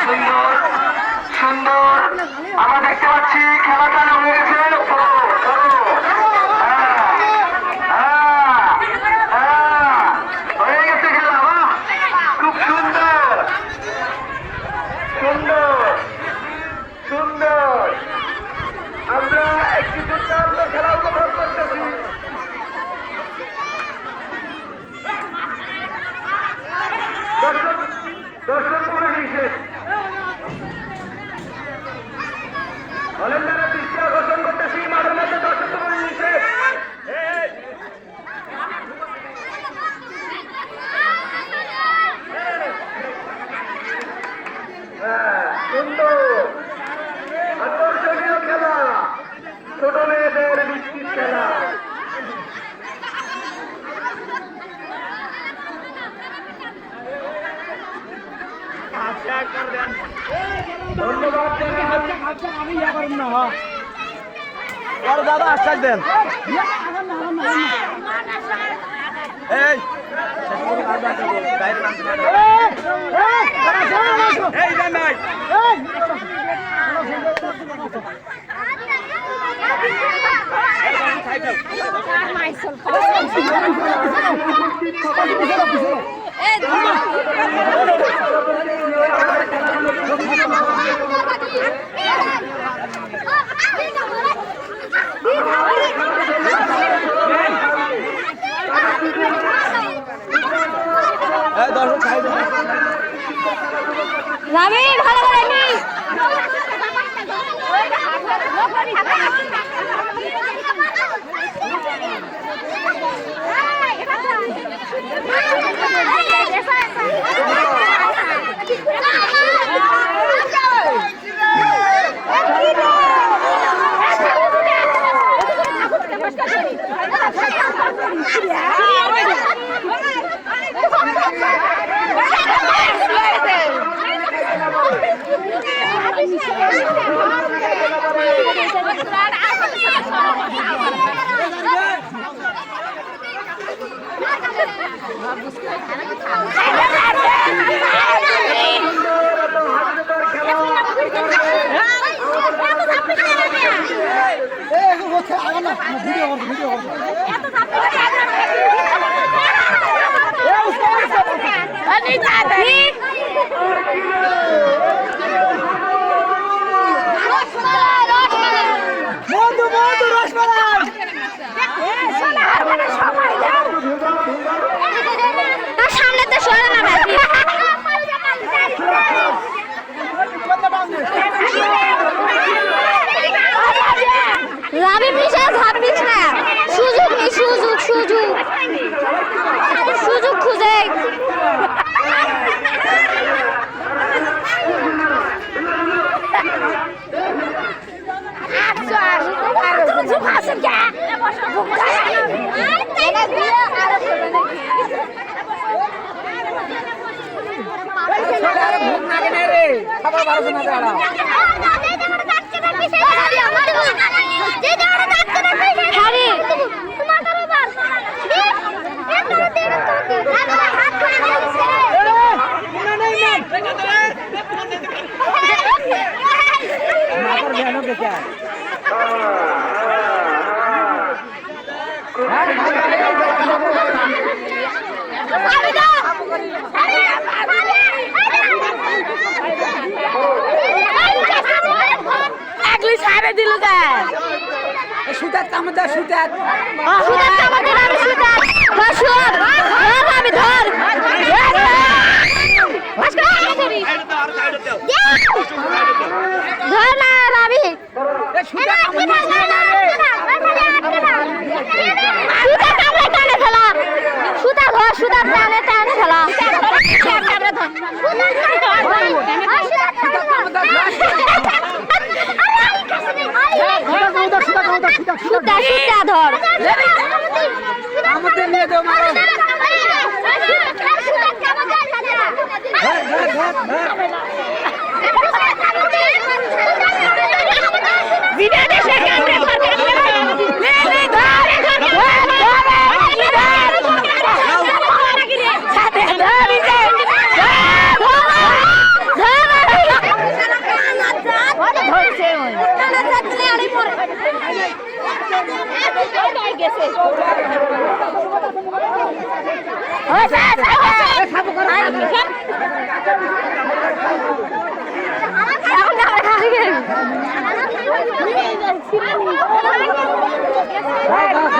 সুন্দর সুন্দর আমরা দেখতে পাচ্ছি খেলা চালু হয়ে গেছে। হয়ে গেছে খেলা, খুব সুন্দর সুন্দর সুন্দর। আমরা একটি দুর্দান্ত খেলা উপভোগ করতেছি। দর্শক করে নিষেধ হলেন তারা দৃষ্টি আকর্ষণ করতেছি। মাঝে মাঝে দর্শক করে নিষেধ। সুন্দর আকর্ষণীয় খেলা, ছোট মেয়েদের বৃষ্টির খেলা। ধন্যবাদ। আমি ইয়া করুন না আর দাদা আশ্বাস দেন। এই রাবি ভালো করে নি সামনে তো সরে না রাবি পিছনে ভাবিস না, সুযোগ নেই, সুযোগ সুযোগ সুযোগ খুঁজে। সুতার কামড় সুতার ধর না রাবি, সুতা টানে ফেলা, সুতা ধর, সুতা টানে টানে ফেলা। সুতা সুতা ধর, আমাদের নিয়ে দাও মারো। ধর এখন